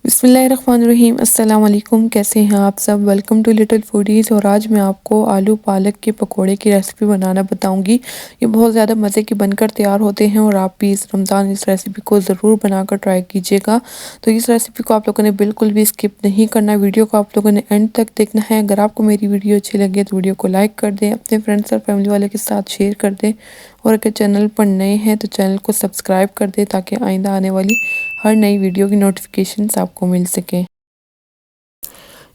बिस्मिल्लाहिर्रहमानिर्रहीम अस्सलाम वालेकुम। कैसे हैं आप सब? Welcome to Little Foodies. और आज मैं आपको आलू पालक के पकोड़े की रेसिपी बनाना बताऊंगी। ये बहुत ज़्यादा मज़े के बनकर तैयार होते हैं और आप भी इस रमज़ान इस रेसिपी को ज़रूर बनाकर ट्राई कीजिएगा। तो इस रेसिपी को आप लोगों ने बिल्कुल भी स्किप नहीं करना, वीडियो को आप लोगों ने एंड तक देखना है। अगर आपको मेरी वीडियो अच्छी लगे तो वीडियो को लाइक कर दें, अपने फ्रेंड्स और फैमिली वाले के साथ शेयर कर दें और अगर चैनल पर नए हैं तो चैनल को सब्सक्राइब कर दें ताकि आइंदा आने वाली हर नई वीडियो की नोटिफिकेशंस आपको मिल सके।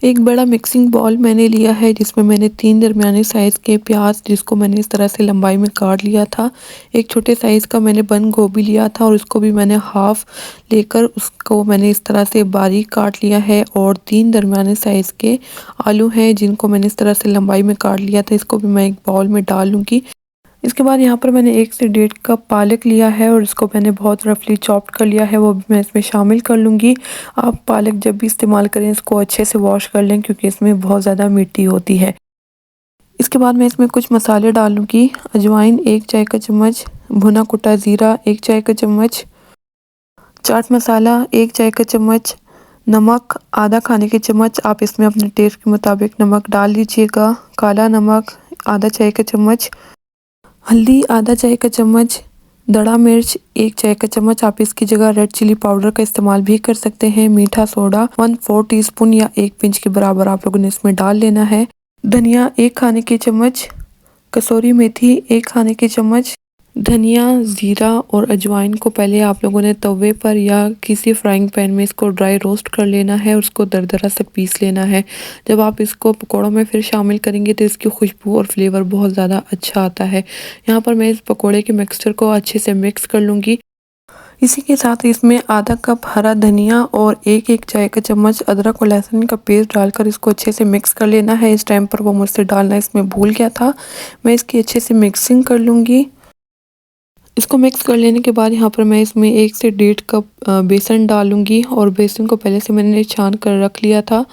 एक बड़ा मिक्सिंग बाउल मैंने लिया है जिसमें मैंने 3 दरमियाने साइज़ के प्याज जिसको मैंने इस तरह से लंबाई में काट लिया था। एक छोटे साइज़ का मैंने बंद गोभी लिया था और उसको भी मैंने हाफ़ लेकर उसको मैंने इस तरह से बारीक काट लिया है। और 3 दरमियाने साइज़ के आलू हैं जिनको मैंने इस तरह से लंबाई में काट लिया था। इसको भी मैं एक बाउल में डाल लूँगी। इसके बाद यहाँ पर मैंने 1 से 1.5 कप पालक लिया है और इसको मैंने बहुत रफली चॉप्ड कर लिया है, वो भी मैं इसमें शामिल कर लूँगी। आप पालक जब भी इस्तेमाल करें इसको अच्छे से वॉश कर लें क्योंकि इसमें बहुत ज़्यादा मिट्टी होती है। इसके बाद मैं इसमें कुछ मसाले डालूँगी। अजवाइन 1 चाय का चम्मच, भुना कुटा ज़ीरा 1 चाय का चम्मच, चाट मसाला 1 चाय का चम्मच, नमक आधा खाने के चम्मच, आप इसमें अपने टेस्ट के मुताबिक नमक डाल लीजिएगा। काला नमक आधा चाय का चम्मच, हल्दी आधा चाय का चम्मच, दड़ा मिर्च 1 चाय का चम्मच, आप इसकी जगह रेड चिली पाउडर का इस्तेमाल भी कर सकते हैं। मीठा सोडा 1/4 टीस्पून या 1 पिंच के बराबर आप लोगों ने इसमें डाल लेना है। धनिया 1 खाने की चम्मच, कसूरी मेथी 1 खाने की चम्मच, धनिया, ज़ीरा और अजवाइन को पहले आप लोगों ने तवे पर या किसी फ्राइंग पैन में इसको ड्राई रोस्ट कर लेना है और उसको दरदरा से पीस लेना है। जब आप इसको पकौड़ों में फिर शामिल करेंगे तो इसकी खुशबू और फ्लेवर बहुत ज़्यादा अच्छा आता है। यहाँ पर मैं इस पकौड़े के मिक्सचर को अच्छे से मिक्स कर लूँगी। इसी के साथ इसमें आधा कप हरा धनिया और 1-1 चाय का चम्मच अदरक और लहसुन का पेस्ट डालकर इसको अच्छे से मिक्स कर लेना है। इस टाइम पर वो मुझसे डालना इसमें भूल गया था। मैं इसकी अच्छे से मिक्सिंग कर लूँगी। इसको मिक्स कर लेने के बाद यहाँ पर मैं इसमें 1 से 1.5 कप बेसन डालूँगी और बेसन को पहले से मैंने छान कर रख लिया था।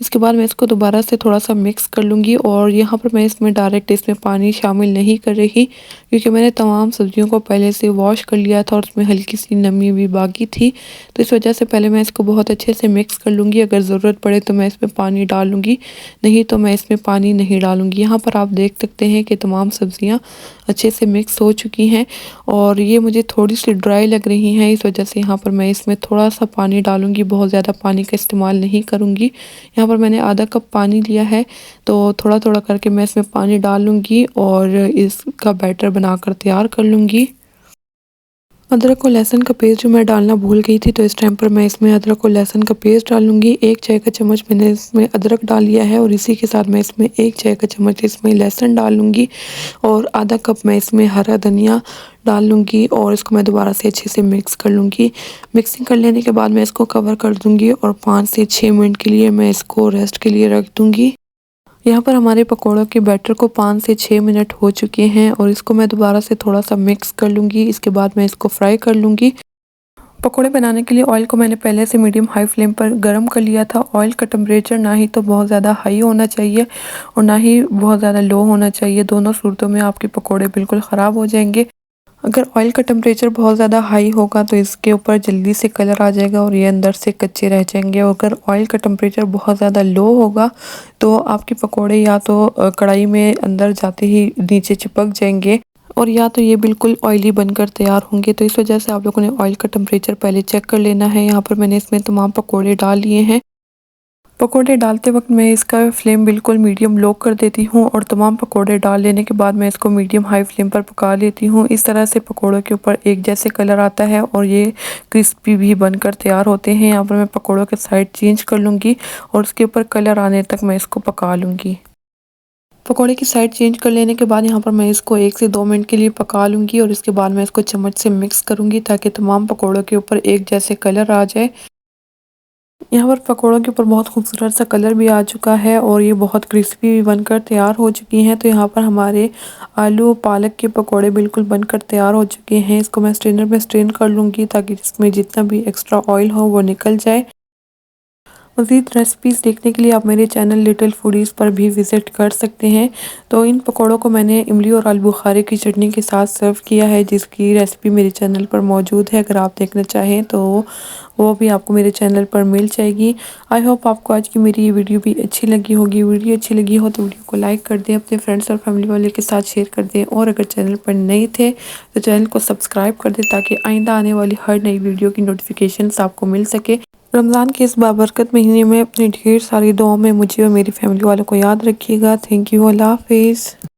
इसके बाद मैं इसको दोबारा से थोड़ा-सा मिक्स कर लूँगी और यहाँ पर मैं इसमें डायरेक्ट इसमें पानी शामिल नहीं कर रही क्योंकि मैंने तमाम सब्जियों को पहले से वॉश कर लिया था और उसमें हल्की-सी नमी भी बाकी थी। तो इस वजह से पहले मैं इसको बहुत अच्छे से मिक्स कर लूँगी। अगर ज़रूरत पड़े तो मैं इसमें पानी डाल लूँगी, नहीं तो मैं इसमें पानी नहीं डालूँगी। यहाँ पर आप देख सकते हैं कि तमाम सब्जियाँ अच्छे से मिक्स हो चुकी हैं और ये मुझे थोड़ी-सी ड्राई लग रही हैं, इस वजह से यहाँ पर मैं इसमें थोड़ा-सा पानी डालूँगी, बहुत ज़्यादा पानी का इस्तेमाल नहीं करूँगी। यहाँ पर मैंने आधा कप पानी लिया है, तो थोड़ा-थोड़ा करके मैं इसमें पानी डाल लूँगी और इसका बैटर बनाकर तैयार कर लूँगी। अदरक और लहसुन का पेस्ट जो मैं डालना भूल गई थी, तो इस टाइम पर मैं इसमें अदरक और लहसुन का पेस्ट डाल लूँगी। 1 चाय का चम्मच मैंने इसमें अदरक डाल लिया है और इसी के साथ मैं इसमें 1 चाय का चम्मच इसमें लहसुन डाल लूँगी और आधा कप मैं इसमें हरा धनिया डाल लूँगी और इसको मैं दोबारा से अच्छे से मिक्स कर लूँगी। मिक्सिंग कर लेने के बाद मैं इसको कवर कर दूँगी और 5 से 6 मिनट के लिए मैं इसको रेस्ट के लिए रख दूँगी। यहाँ पर हमारे पकौड़ों के बैटर को 5 से 6 मिनट हो चुके हैं और इसको मैं दोबारा से थोड़ा-सा मिक्स कर लूँगी। इसके बाद मैं इसको फ्राई कर लूँगी। पकौड़े बनाने के लिए ऑयल को मैंने पहले से मीडियम हाई फ्लेम पर गरम कर लिया था। ऑयल का टेम्परेचर ना ही तो बहुत ज़्यादा हाई होना चाहिए और ना ही बहुत ज़्यादा लो होना चाहिए। दोनों सूरतों में आपके पकौड़े बिल्कुल ख़राब हो जाएंगे। अगर ऑयल का टेम्परेचर बहुत ज़्यादा हाई होगा तो इसके ऊपर जल्दी से कलर आ जाएगा और ये अंदर से कच्चे रह जाएंगे। और अगर ऑयल का टेम्परेचर बहुत ज़्यादा लो होगा तो आपके पकोड़े या तो कढ़ाई में अंदर जाते ही नीचे चिपक जाएंगे और या तो ये बिल्कुल ऑयली बनकर तैयार होंगे। तो इस वजह से आप लोगों ने ऑयल का टेम्परेचर पहले चेक कर लेना है। यहाँ पर मैंने इसमें तमाम पकोड़े डाल लिए हैं। पकोड़े डालते वक्त मैं इसका फ्लेम बिल्कुल मीडियम लो कर देती हूँ और तमाम पकोड़े डाल लेने के बाद मैं इसको मीडियम हाई फ्लेम पर पका लेती हूँ। इस तरह से पकोड़ों के ऊपर एक जैसे कलर आता है और ये क्रिस्पी भी बनकर तैयार होते हैं। यहाँ पर मैं पकोड़ों के साइड चेंज कर लूँगी और उसके ऊपर कलर आने तक मैं इसको पका लूँगी। पकोड़े की साइड चेंज कर लेने के बाद यहाँ पर मैं इसको 1 से 2 मिनट के लिए पका लूँगी और इसके बाद मैं इसको चम्मच से मिक्स करूँगी ताकि तमाम पकोड़ों के ऊपर एक जैसे कलर आ जाए। यहाँ पर पकोड़ों के ऊपर बहुत खूबसूरत सा कलर भी आ चुका है और ये बहुत क्रिस्पी भी बनकर तैयार हो चुकी हैं। तो यहाँ पर हमारे आलू पालक के पकोड़े बिल्कुल बनकर तैयार हो चुके हैं। इसको मैं स्ट्रेनर में स्ट्रेन कर लूँगी ताकि इसमें जितना भी एक्स्ट्रा ऑयल हो वो निकल जाए। मज़ीद रेसिपीज़ देखने के लिए आप मेरे चैनल लिटिल फूडीज़ पर भी विज़िट कर सकते हैं। तो इन पकौड़ों को मैंने इमली और आलू बुखारे की चटनी के साथ सर्व किया है जिसकी रेसिपी मेरे चैनल पर मौजूद है। अगर आप देखना चाहें तो वो भी आपको मेरे चैनल पर मिल जाएगी। आई होप आपको आज की मेरी ये वीडियो भी अच्छी लगी होगी। वीडियो अच्छी लगी हो तो वीडियो को लाइक कर दें, अपने फ्रेंड्स और फैमिली वाले के साथ शेयर कर दें, और अगर चैनल पर नए थे तो चैनल को सब्सक्राइब कर दें ताकि आइंदा आने वाली हर नई वीडियो की नोटिफिकेशंस आपको मिल सके। रमज़ान के इस बाबरकत महीने में अपनी ढेर सारी दुआओं में मुझे और मेरी फैमिली वालों को याद रखिएगा। Thank you. अल्लाह हाफिज़।